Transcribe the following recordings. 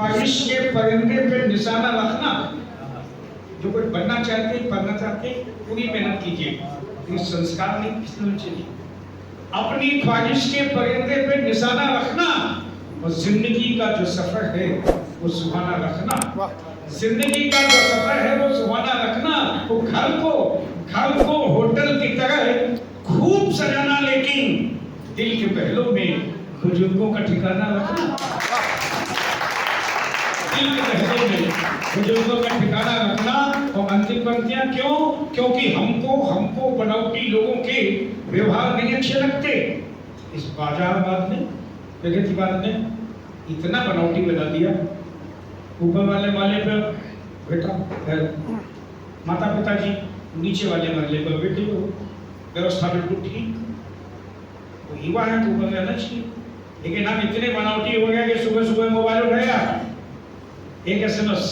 ख्वाहिश के परिंदे पे निशाना रखना। जो कोई बनना चाहते हैं, पढ़ना चाहते हैं, पूरी मेहनत कीजिए, लेकिन संस्कार नहीं फिसलने चाहिए। अपनी ख्वाहिश के परिंदे पे निशाना रखना और जिंदगी का जो सफर है वो सुहाना रखना। जिंदगी का जो सफर है वो सुहाना रखना। वो घर को होटल की तरह खूब सजाना, लेकिन दिल के पहलू में बुजुर्गों का ठिकाना रखना। दिल के पहलू में बुजुर्गों का ठिकाना रखना। और अंतिम पंक्तियां क्यों? क्योंकि हमको बनावटी लोगों के व्यवहार नहीं अच्छे लगते। इस बाजारवाद ने, प्रगतिवाद ने इतना बनावटी बना दिया। ऊपर वाले माले पर बेटा माता पिता जी, नीचे वाले माले पर बेटे हो, व्यवस्था बिल्कुल ठीक। वो युवा है तो ऊपर रहना चाहिए, लेकिन हम इतने बनावटी हो गए कि सुबह सुबह मोबाइल उठाया, एक SMS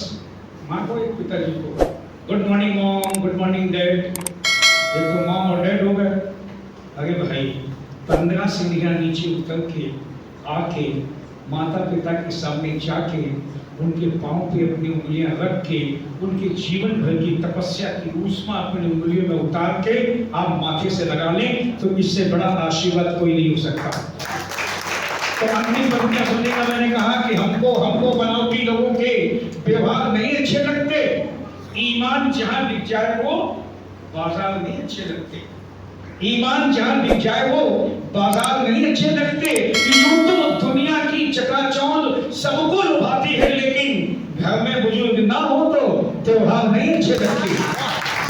माँ को, एक पिताजी को, good morning mom, good morning dad. एक तो मॉम और डैड हो गए। अरे भाई 15 सीढ़ियां नीचे उतर के आके माता पिता के सामने जाके उनके पांव पे अपनी उंगलियां रख के उनके जीवन भर की तपस्या की ऊष्मा अपनी उंगलियों में उतार के आप माथे से लगा लें तो इससे बड़ा आशीर्वाद कोई नहीं हो सकता। तो अंतिम पंक्तियां सुनने का मैंने कहा कि हमको बनावटी लोगों के व्यवहार नहीं अच्छे लगते। ईमान जहां बिक जाए वो बाजार नहीं अच्छे लगते। ईमान जहां बिक जाए वो बाजार नहीं अच्छे लगते। यूं तो दुनिया की चकाचौंध सबको लुभाती है, लेकिन घर में बुजुर्ग ना हो तो त्योहार नहीं अच्छे लगते।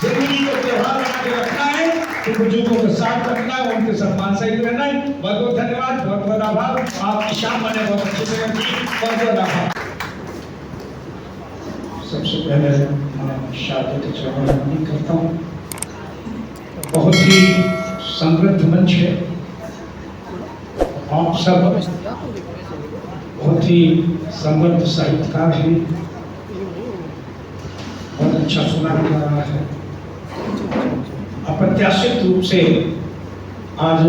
जिंदगी को त्योहार बना के रखना है तो बुजुर्गों के साथ रखना है, उनके सम्मान सहित रहना है। बहुत बहुत धन्यवाद, बहुत बहुत आभार। आपकी शाम मैंने बहुत अच्छे से की, बहुत बहुत आभार। सबसे पहले मैं शादी के चरण वंदन करता हूँ। बहुत ही समृद्ध मंच है। आप सब बहुत ही समृद्ध साहित्यकार हैं। बहुत अच्छा सुना जा रहा है। अप्रत्याशित रूप से आज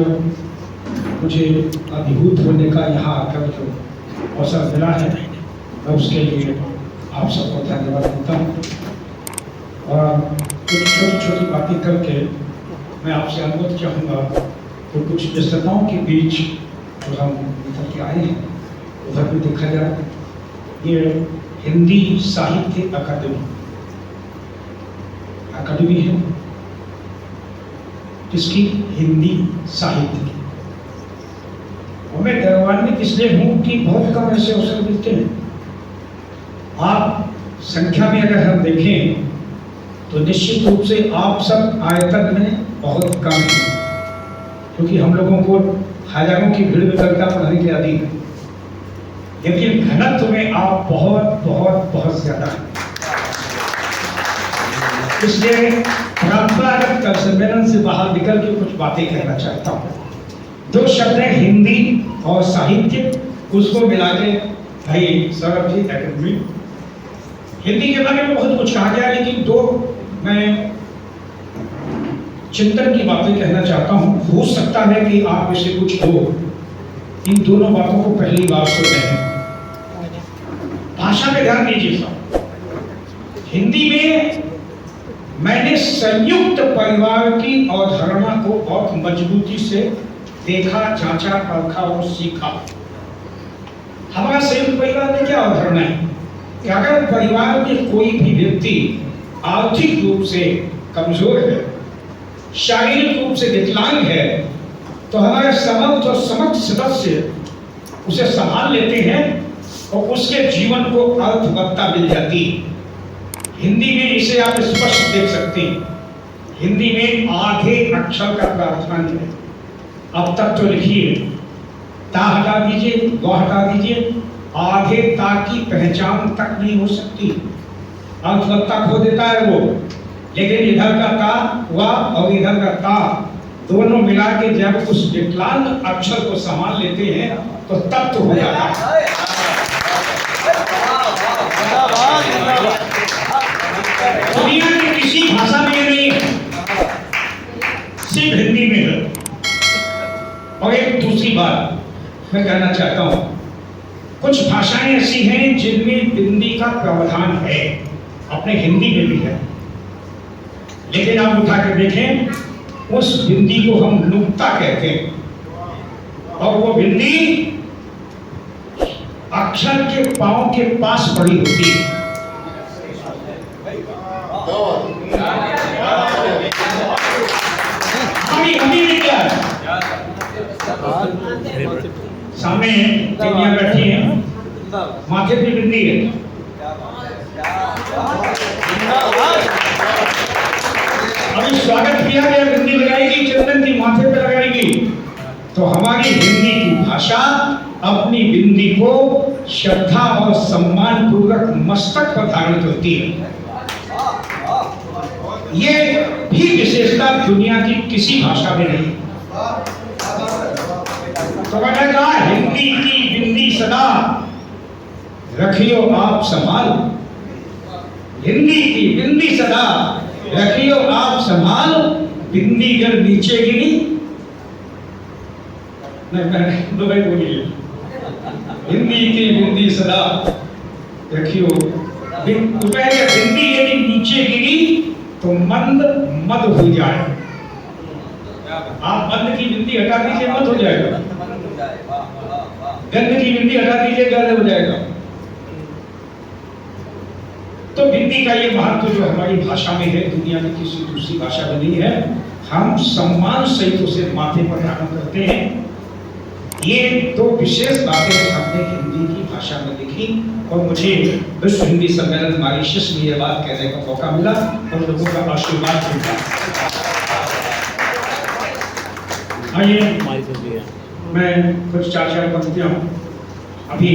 मुझे अभिभूत होने का यहाँ आकर जो अवसर मिला है, मैं उसके लिए आप सबको धन्यवाद देता हूँ। और कुछ छोटी छोटी बातें करके मैं आपसे अनुरोध चाहूँगा तो कुछ व्यस्तताओं के बीच जो हम निकल के आए हैं उधर भी देखा जाए। ये हिंदी साहित्य अकादमी है, जिसकी हिंदी साहित्य की, और मैं गौरवान्वित इसलिए हूँ कि बहुत कम ऐसे अवसर मिलते हैं। आप संख्या में अगर हम देखें तो निश्चित रूप से आप सब आयतन में बहुत कम है, क्योंकि हम लोगों को हजारों की भीड़ में कविता पढ़ने के अधीन है, लेकिन घनत्व में आप बहुत बहुत बहुत ज्यादा हैं। इसलिए परंपरागत सम्मेलन से बाहर निकल के कुछ बातें कहना चाहता हूँ। दो शब्द हैं हिंदी और साहित्य, उसको मिला के भाई सौरभ जी अकादमी। हिंदी के बारे में बहुत कुछ कहा गया, लेकिन दो मैं चिंतन की बातें कहना चाहता हूँ। हो सकता है कि आप में से कुछ लोग इन दोनों बातों को पहली बार सुन रहे हैं। भाषा पे ध्यान दीजिए साहब। हिंदी में मैंने संयुक्त परिवार की अवधारणा को बहुत मजबूती से देखा, जांचा, परखा और सीखा। हमारा संयुक्त परिवार में क्या अवधारणा है कि अगर परिवार में कोई भी व्यक्ति आर्थिक रूप से कमजोर है, शारीरिक रूप से विकलांग है, तो हमारे समर्थ और समर्थ सदस्य उसे संभाल लेते हैं और उसके जीवन को अर्थवत्ता मिल जाती है। हिंदी में इसे आप स्पष्ट देख सकते हैं। हिंदी में आधे अक्षर का प्रावधान है। अब तक तो लिखिए, ता हटा दीजिए, व हटा दीजिए, आधे ता की पहचान तक नहीं हो सकती, अर्थवत्ता खो देता है वो। लेकिन इधर का ता वा और इधर का ता दोनों मिला के जब उस विकलांग अक्षर को संभाल लेते हैं तो तत्व हो जाता है। दुनिया की किसी भाषा में ये नहीं है, सिर्फ हिंदी में है। और एक दूसरी बात मैं कहना चाहता हूं, कुछ भाषाएं ऐसी हैं जिनमें बिंदी का प्रावधान है, अपने हिंदी में भी है, लेकिन आप उठा कर देखें उस बिंदी को हम नुक्ता कहते हैं और वो बिंदी अक्षर के पांव के पास पड़ी होती है। अभी नहीं क्या सामने तीनियां बैठी हैं, माथे पे बिंदी है। अभी स्वागत किया गया, बिंदी लगाएगी, चंदन की माथे पे लगाएगी। तो हमारी हिंदी की भाषा अपनी बिंदी को श्रद्धा और सम्मान पूर्वक मस्तक पर धारण करती है। ये भी विशेषता दुनिया की किसी भाषा में नहीं। तो मैंने कहा हिंदी की बिंदी सदा रखियो आप संभाल, हिंदी की बिंदी सदा रखियो आप संभाल, बिंदी गर नीचे गिरी नहीं दो भाई बोलिए, हिंदी की बिंदी सदा रखियो, बिंदी यदि नीचे गिरी तो मंद मद हो जाए। आप मंद की बिंदी हटा दीजिए, मद हो जाएगा। गंध की बिंदी हटा दीजिए, गंध हो जाएगा। तो बिंदी का ये महत्व जो हमारी भाषा में है, दुनिया की किसी दूसरी भाषा में नहीं है। हम सम्मान सहित उसे माथे पर धारण करते हैं। ये दो विशेष बातें हमने हिंदी की भाषा में लिखी और मुझे विश्व हिंदी सम्मेलन मॉरिशस में ये बात कहने का मौका मिला और लोगों का आशीर्वाद मिला। आइए मैं कुछ चार पंक्तियां अभी,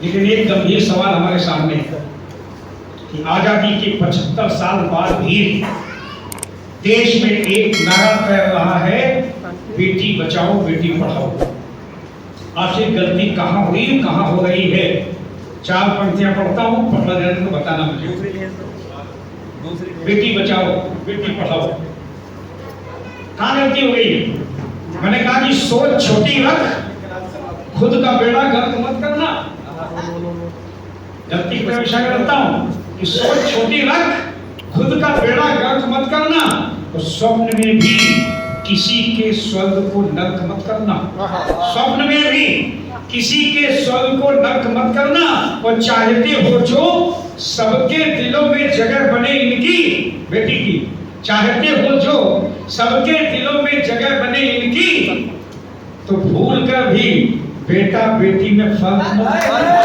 लेकिन एक गंभीर सवाल हमारे सामने है कि आजादी के 75 साल बाद भी देश में एक नारा तैर रहा है, बेटी बचाओ बेटी पढ़ाओ। आखिर गलती कहाँ हुई, कहाँ हो रही है? चार पंक्तियां पढ़ता हूँ, पढ़ना जाने को बताना मुझे। बेटी बचाओ बेटी पढ़ाओ, कहाँ गलती हो गई? मैंने कहा कि सोच छोटी रख, खुद का बेड़ा गर्क मत करना। गलती को हमेशा करता हूँ कि सोच छोटी रख, खुद का बेड़ा गर्क मत करना, और स्वप्न में भी किसी के स्वर्ग को नर्क मत करना। स्वप्न में भी किसी के स्वर्ग को नर्क मत करना, और चाहते हो जो सबके दिलों में जगह बने इनकी, बेटी की चाहते हो जो सबके दिलों में जगह बने इनकी, तो भूल कर भी बेटा बेटी में फर्क मत करना।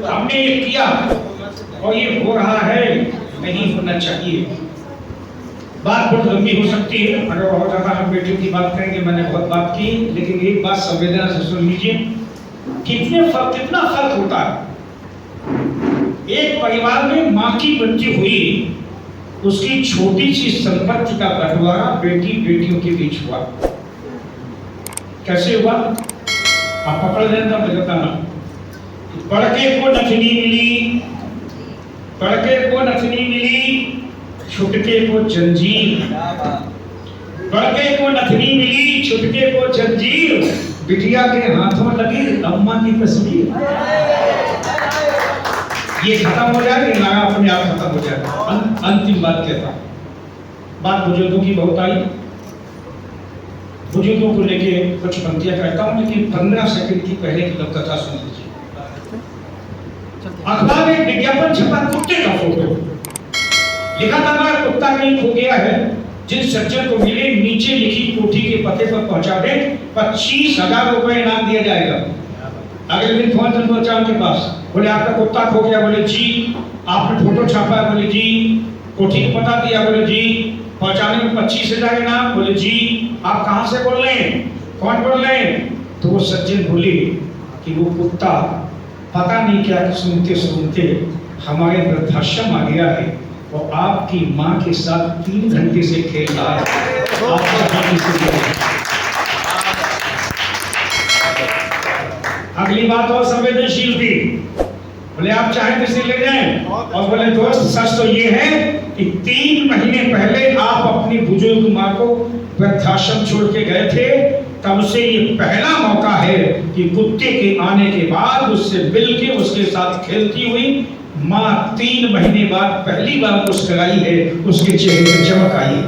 हमने ये किया और ये हो रहा है, नहीं होना चाहिए। बात बहुत लंबी हो सकती है, अगर बहुत ज्यादा हम बेटियों की बात करेंगे, मैंने बहुत बात की, लेकिन एक बात संवेदना से सुन लीजिए। कितना फर्क होता है एक परिवार में माँ की मृत्यु हुई, उसकी छोटी सी संपत्ति का बंटवारा बेटी बेटियों के बीच हुआ। कैसे हुआ आप पकड़ लेना, मुझे बताना। बड़के को नथनी मिली, बड़के को नथनी मिली, छुटके को जंजीर। बड़के को नथनी मिली, छुटके को जंजीर, बिटिया के हाथों लगी अम्मा की तस्वीर। ये खत्म हो जाएगा, नारा अपने आप खत्म हो जाएगा। अंतिम बात कहता हूं, बात बुजुर्गों की बहुत आई, बुजुर्गों को लेके कुछ पंक्तियां कहता हूं, लेकिन 15 सेकंड की पहले की कथा सुन लीजिए। अखबार में विज्ञापन छपा, कुत्ते का फोटो लिखा था, हमारा कुत्ता कहीं खो गया है, जिन सज्जन को मिले नीचे लिखी कोठी के पते पर पहुंचा दे, 25,000 रुपए इनाम दिया जाएगा। अगले दिन फोन करता उनके पास, बोले आपका कुत्ता खो गया, बोले जी। आपने फोटो छापा, बोले जी। कोठी को पता दिया, बोले जी। पहुंचाने में 25,000 इनाम, बोले जी। आप कहां से बोल रहे हैं, कौन बोल रहे हैं? तो वो सज्जन बोले कि वो कुत्ता पता नहीं क्या सुनते सुनते हमारे वृद्धाश्रम आ गया है और आपकी माँ के साथ 3 घंटे से खेल रहा है। अगली बात और संवेदनशील थी, बोले आप चाहें तो इसे ले जाएं। और बोले दोस्त सच तो ये है कि 3 महीने पहले आप अपनी बुजुर्ग माँ को वृद्धाश्रम छोड़ के गए थे, तब से ये पहला मौका है कि कुत्ते के आने के बाद उससे मिल के उसके साथ खेलती हुई माँ 3 महीने बाद पहली बार मुस्कुराई है, उसके चेहरे पर चमक आई।